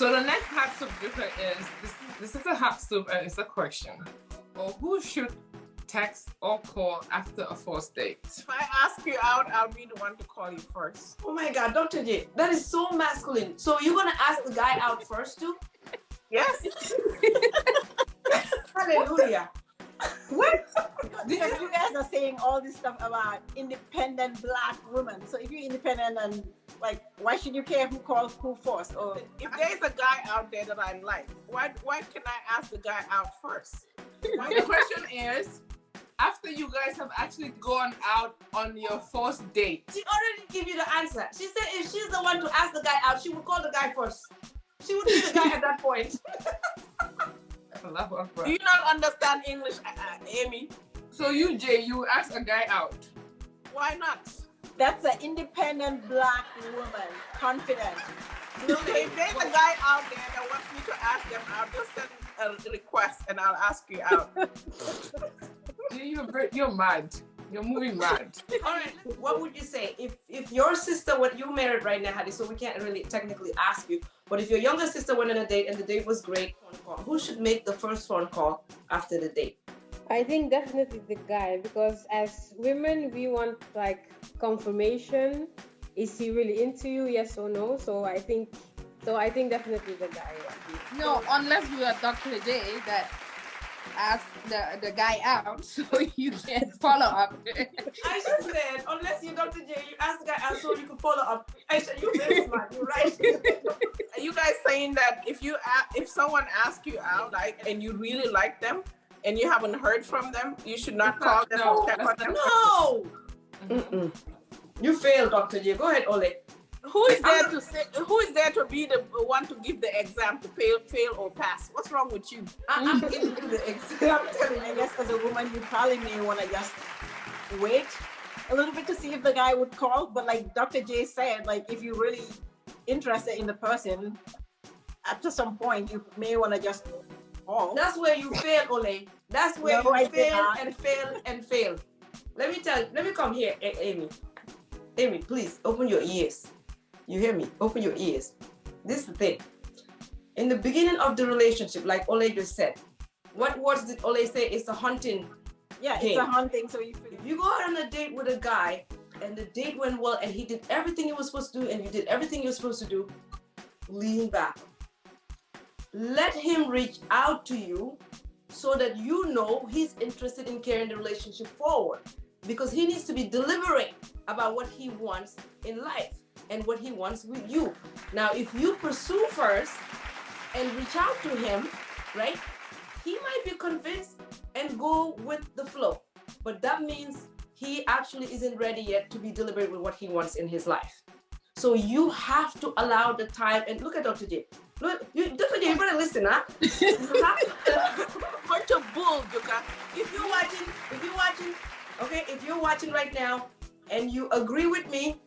So the next hot soup Juka is this is a hot soup and it's a question. Or who should text or call after a first date? If I ask you out, I'll be the one to call you first. Oh my God, Dr. J, that is so masculine. So you're gonna ask the guy out first too? Yes. Hallelujah. What? Because you guys are saying all this stuff about independent Black women. So if you're independent and like, why should you care who calls who first? Or If there's a guy out there that I like, why can I ask the guy out first? The question is, after you guys have actually gone out on your first date. She already gave you the answer. She said if she's the one to ask the guy out, she would call the guy first. She would be the guy at that point. Do you not understand English, Amy? So you, Jay, you ask a guy out. Why not? that's an independent Black woman, confident. No, if there's a guy out there that wants me to ask them out, just send a request and I'll ask you out. You're mad. You're moving mad. All right. What would you say if your sister, what you married right now, Haddy? So we can't really technically ask you. But if your younger sister went on a date and the date was great, phone call, who should make the first phone call after the date? I think definitely the guy, because as women we want like confirmation. Is he really into you? Yes or no? So I think definitely the guy. No, unless you are Dr. J that ask the guy out, so you can follow up. Aisha said, unless you're Dr. J, you ask the guy out so you can follow up. Aisha, you're very smart. You're right. Are you guys saying that if someone asks you out, like, and you really like them, and you haven't heard from them, you should not call them? No. Mm-mm. You failed, Dr. J. Go ahead, Olay. Who is there to be the one to give the exam to fail or pass? What's wrong with you? I'm giving you the exam. I'm telling you. I guess as a woman, you probably may want to just wait a little bit to see if the guy would call. But like Dr. J said, like if you're really interested in the person, up to some point, you may want to just call. That's where you fail, Olay. That's where you fail and fail and fail. Let me come here, Amy. Amy, please open your ears. You hear me? Open your ears. This is the thing. In the beginning of the relationship, like Olay just said, what words did Olay say? It's a hunting. Yeah, game. It's a hunting. So if you go out on a date with a guy and the date went well and he did everything he was supposed to do and you did everything you're supposed to do, lean back. Let him reach out to you so that you know he's interested in carrying the relationship forward. Because he needs to be delivering about what he wants in life and what he wants with you. Now, if you pursue first and reach out to him, right, he might be convinced and go with the flow. But that means he actually isn't ready yet to be deliberate with what he wants in his life. So you have to allow the time. And look at Dr. J. Look, Dr. J, you better listen, huh? Bunch of bull, Juka. If you're watching, okay, if you're watching right now and you agree with me,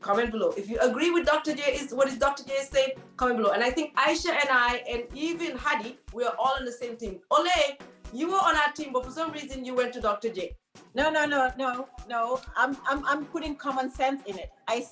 comment below. If you agree with Dr. J, what is Dr. J saying, comment below. And I think Aisha and I, and even Haddy, we are all on the same team. Olay, you were on our team, but for some reason you went to Dr. J. No. I'm putting common sense in it. Like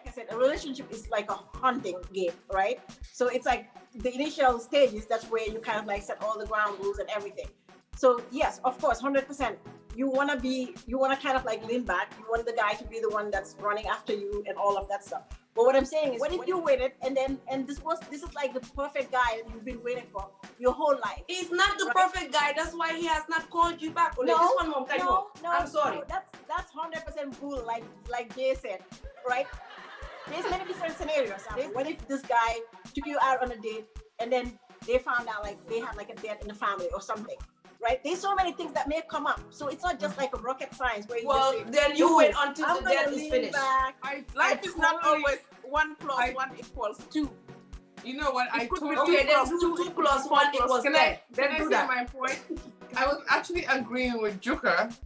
I said, a relationship is like a hunting game, right? So it's like the initial stages, that's where you kind of like set all the ground rules and everything. So yes, of course, 100%. You want to kind of like lean back. You want the guy to be the one that's running after you and all of that stuff. But what I'm saying is, what if you waited and this is like the perfect guy that you've been waiting for your whole life? He's not the perfect guy. That's why he has not called you back. No, I'm sorry. No, that's 100% bull, like Jay said, right? There's many different scenarios. What if this guy took you out on a date and then they found out like they had like a death in the family or something? Right? There's so many things that may come up. So it's not just like a rocket science where you just say, then you wait until the death is finished. Life is not always 1 + 1 = 2. You know what? I totally... Okay, then 2 + 1 = 10. Can I say my point? I was actually agreeing with Juka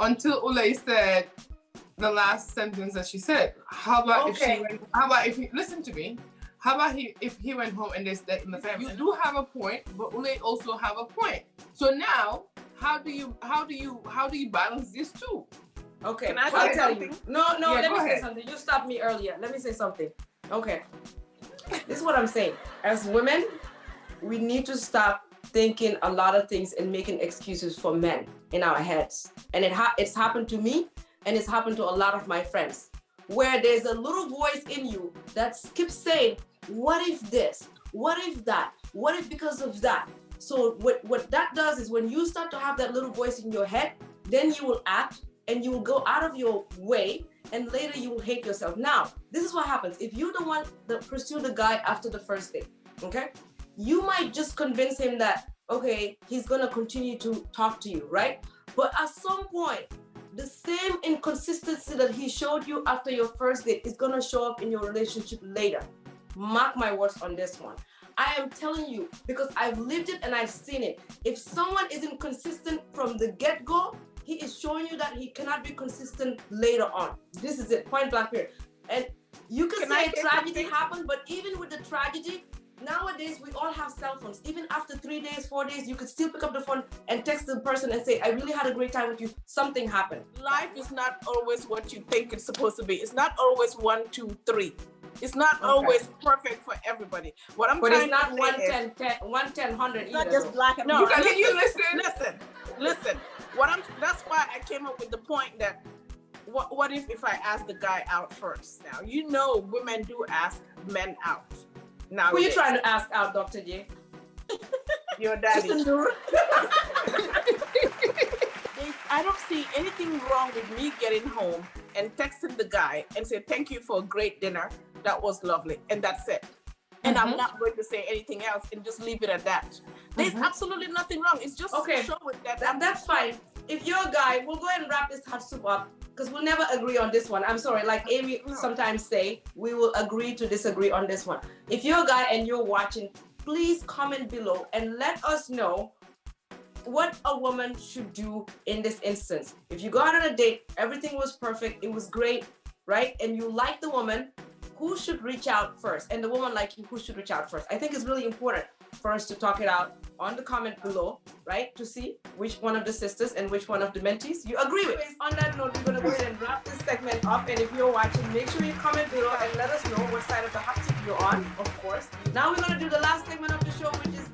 until Olay said the last sentence that she said. How about if he listen to me? How about if he went home and there's death in the family? You do have a point, but Olay also have a point. So now, how do you balance these two? Okay, Can I I'll say tell something? you. No, Yeah, let me go say ahead. something. You stopped me earlier. Let me say something. Okay. This is what I'm saying. As women, we need to stop thinking a lot of things and making excuses for men in our heads. And it's happened to me, and it's happened to a lot of my friends, where there's a little voice in you that keeps saying, what if this? What if that? What if because of that? So what that does is when you start to have that little voice in your head, then you will act and you will go out of your way, and later you will hate yourself. Now, this is what happens. If you don't want to pursue the guy after the first date, okay? You might just convince him that, okay, he's gonna continue to talk to you, right? But at some point, the same inconsistency that he showed you after your first date is gonna show up in your relationship later. Mark my words on this one. I am telling you, because I've lived it and I've seen it. If someone isn't consistent from the get-go, he is showing you that he cannot be consistent later on. This is it, point blank period. And you can say tragedy happened, but even with the tragedy, nowadays we all have cell phones. Even after 3 days, 4 days, you could still pick up the phone and text the person and say, I really had a great time with you. Something happened. Life is not always what you think it's supposed to be. It's not always 1, 2, 3. It's not always perfect for everybody. What I'm trying to say is, 110, It's not just black and no, white. Can you listen? Listen. That's why I came up with the point that what if I ask the guy out first? Now, you know women do ask men out. Now, who are you trying to ask out, Dr. J? Your daddy. I don't see anything wrong with me getting home and texting the guy and say, thank you for a great dinner. That was lovely. And that's it. And I'm not going to say anything else and just leave it at that. There's absolutely nothing wrong. It's just okay. to show it that That's fine. If you're a guy, we'll go ahead and wrap this hot soup up because we'll never agree on this one. I'm sorry, like Amy sometimes say, we will agree to disagree on this one. If you're a guy and you're watching, please comment below and let us know what a woman should do in this instance. If you go out on a date, everything was perfect, it was great, right? And you like the woman, who should reach out first? And the woman like you, who should reach out first? I think it's really important for us to talk it out on the comment below, right? To see which one of the sisters and which one of the mentees you agree with. On that note, we're gonna go ahead and wrap this segment up. And if you're watching, make sure you comment below and let us know what side of the hot seat you're on, of course. Now we're gonna do the last segment of the show, which is